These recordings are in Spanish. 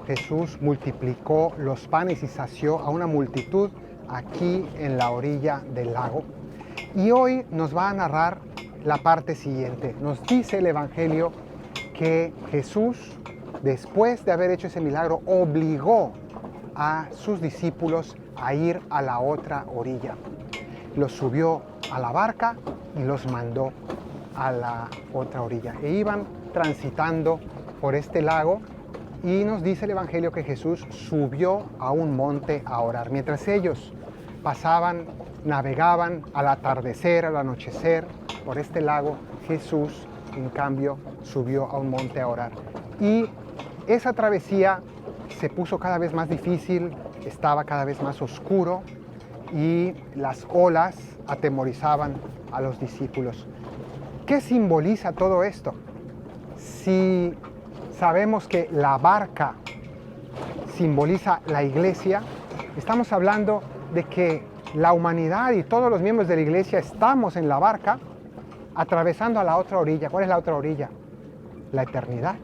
Jesús multiplicó los panes y sació a una multitud aquí en la orilla del lago. Y hoy nos va a narrar la parte siguiente. Nos dice el Evangelio que Jesús, después de haber hecho ese milagro, obligó a sus discípulos a ir a la otra orilla. Los subió a la barca y los mandó a la otra orilla. E iban transitando por este lago y nos dice el Evangelio que Jesús subió a un monte a orar. Mientras ellos pasaban, navegaban al atardecer, al anochecer, por este lago, Jesús, en cambio, subió a un monte a orar. Y esa travesía se puso cada vez más difícil, estaba cada vez más oscuro y las olas atemorizaban a los discípulos. ¿Qué simboliza todo esto? Si sabemos que la barca simboliza la iglesia, estamos hablando de que la humanidad y todos los miembros de la iglesia estamos en la barca atravesando a la otra orilla. ¿Cuál es la otra orilla? La eternidad.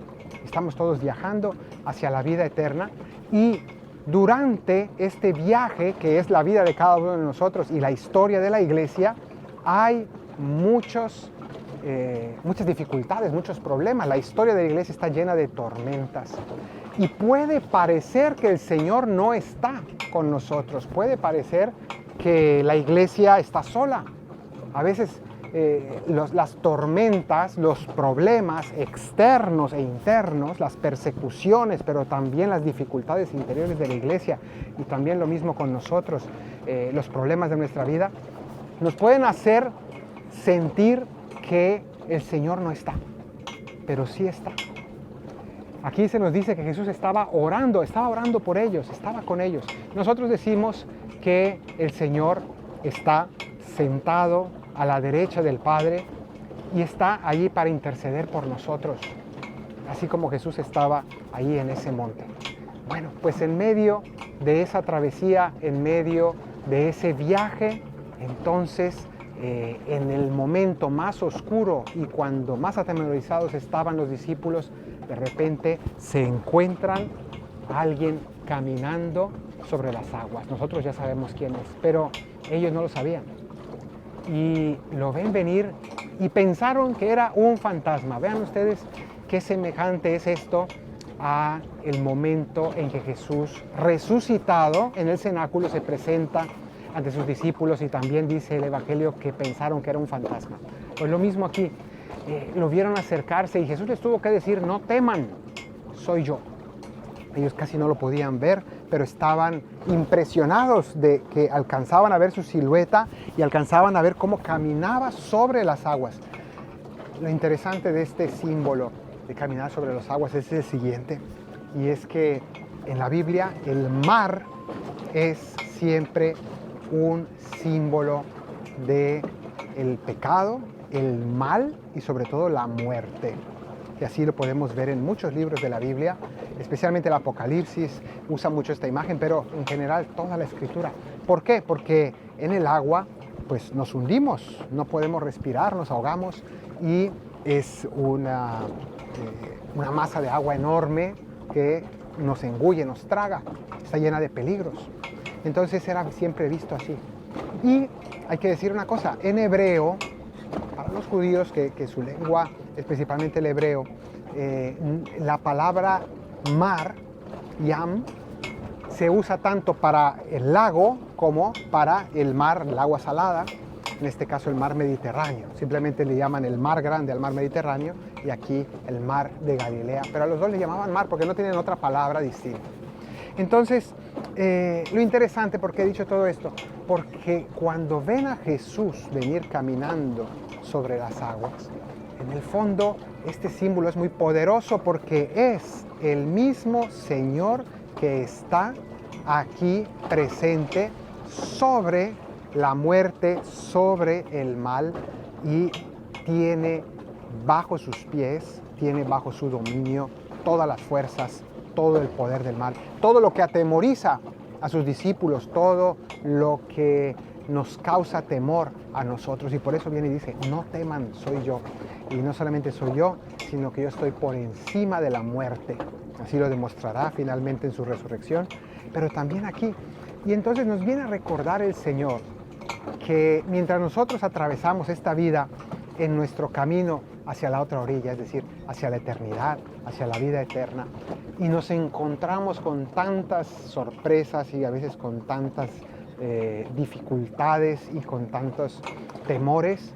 Estamos todos viajando hacia la vida eterna y durante este viaje que es la vida de cada uno de nosotros y la historia de la iglesia hay muchas dificultades, muchos problemas. La historia de la iglesia está llena de tormentas y puede parecer que el Señor no está con nosotros, puede parecer que la iglesia está sola. A veces las tormentas, los problemas externos e internos, las persecuciones, pero también las dificultades interiores de la iglesia y también lo mismo con nosotros, los problemas de nuestra vida, nos pueden hacer sentir que el Señor no está, pero sí está. Aquí se nos dice que Jesús estaba orando por ellos, estaba con ellos. Nosotros decimos que el Señor está sentado a la derecha del Padre y está allí para interceder por nosotros, así como Jesús estaba ahí en ese monte. Bueno, pues en medio de esa travesía, en medio de ese viaje, entonces en el momento más oscuro y cuando más atemorizados estaban los discípulos, de repente se encuentran a alguien caminando sobre las aguas. Nosotros ya sabemos quién es, pero ellos no lo sabían. Y lo ven venir y pensaron que era un fantasma. Vean ustedes qué semejante es esto a el momento en que Jesús, resucitado en el cenáculo, se presenta ante sus discípulos y también dice el Evangelio que pensaron que era un fantasma. Pues lo mismo aquí, lo vieron acercarse y Jesús les tuvo que decir: no teman, soy yo. Ellos casi no lo podían ver, pero estaban impresionados de que alcanzaban a ver su silueta y alcanzaban a ver cómo caminaba sobre las aguas. Lo interesante de este símbolo de caminar sobre las aguas es el siguiente, y es que en la Biblia el mar es siempre un símbolo de el pecado, el mal y sobre todo la muerte. Y así lo podemos ver en muchos libros de la Biblia, especialmente el Apocalipsis usa mucho esta imagen, pero en general toda la Escritura. ¿Por qué? Porque en el agua pues nos hundimos, no podemos respirar, nos ahogamos y es una masa de agua enorme que nos engulle, nos traga, está llena de peligros. Entonces era siempre visto así. Y hay que decir una cosa, en hebreo, para los judíos, que su lengua es principalmente el hebreo, la palabra mar, yam, se usa tanto para el lago como para el mar, el agua salada, en este caso el mar Mediterráneo. Simplemente le llaman el mar grande al mar Mediterráneo y aquí el mar de Galilea. Pero a los dos le llamaban mar porque no tienen otra palabra distinta. Entonces, lo interesante, ¿por qué he dicho todo esto? Porque cuando ven a Jesús venir caminando sobre las aguas, en el fondo este símbolo es muy poderoso porque es el mismo Señor que está aquí presente sobre la muerte, sobre el mal y tiene bajo sus pies, tiene bajo su dominio todas las fuerzas, todo el poder del mal, todo lo que atemoriza a sus discípulos, todo lo que nos causa temor a nosotros. Y por eso viene y dice: no teman, soy yo. Y no solamente soy yo, sino que yo estoy por encima de la muerte. Así lo demostrará finalmente en su resurrección, pero también aquí. Y entonces nos viene a recordar el Señor que mientras nosotros atravesamos esta vida en nuestro camino hacia la otra orilla, es decir, hacia la eternidad, hacia la vida eterna, y nos encontramos con tantas sorpresas y a veces con tantas dificultades y con tantos temores,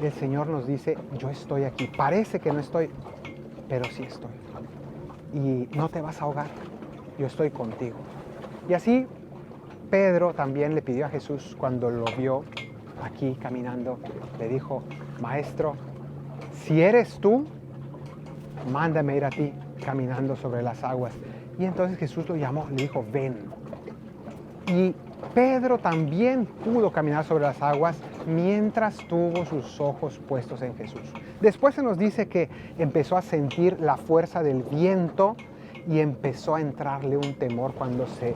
el Señor nos dice, yo estoy aquí. Parece que no estoy, pero sí estoy. Y no te vas a ahogar, yo estoy contigo. Y así Pedro también le pidió a Jesús cuando lo vio aquí caminando, le dijo, Maestro, si eres tú, mándame ir a ti caminando sobre las aguas. Y entonces Jesús lo llamó, le dijo, ven. Y Pedro también pudo caminar sobre las aguas mientras tuvo sus ojos puestos en Jesús. Después se nos dice que empezó a sentir la fuerza del viento y empezó a entrarle un temor cuando se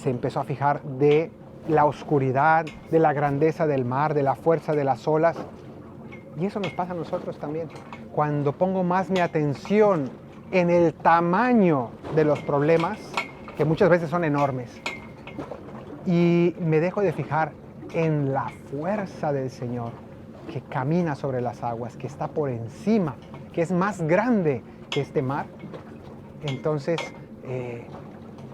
empezó a fijar de la oscuridad, de la grandeza del mar, de la fuerza de las olas. Y eso nos pasa a nosotros también. Cuando pongo más mi atención en el tamaño de los problemas, que muchas veces son enormes, y me dejo de fijar en la fuerza del Señor que camina sobre las aguas, que está por encima, que es más grande que este mar, entonces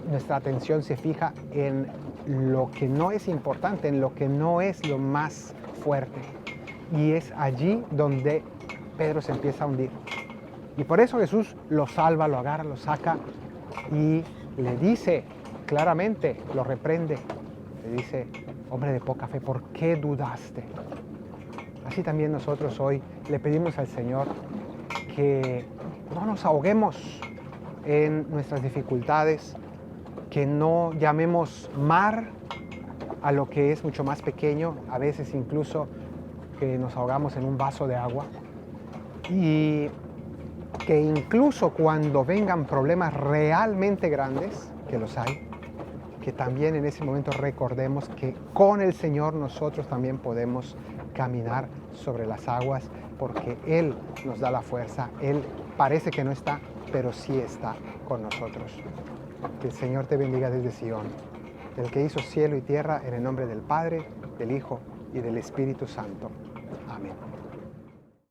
nuestra atención se fija en lo que no es importante, en lo que no es lo más fuerte. Y es allí donde Pedro se empieza a hundir. Y por eso Jesús lo salva, lo agarra, lo saca y le dice claramente, lo reprende. Le dice, hombre de poca fe, ¿por qué dudaste? Así también nosotros hoy le pedimos al Señor que no nos ahoguemos en nuestras dificultades, que no llamemos mar a lo que es mucho más pequeño, a veces incluso que nos ahogamos en un vaso de agua, y que incluso cuando vengan problemas realmente grandes, que los hay, que también en ese momento recordemos que con el Señor nosotros también podemos caminar sobre las aguas, porque Él nos da la fuerza. Él parece que no está, pero sí está con nosotros. Que el Señor te bendiga desde Sion, el que hizo cielo y tierra, en el nombre del Padre, del Hijo y del Espíritu Santo. Amén.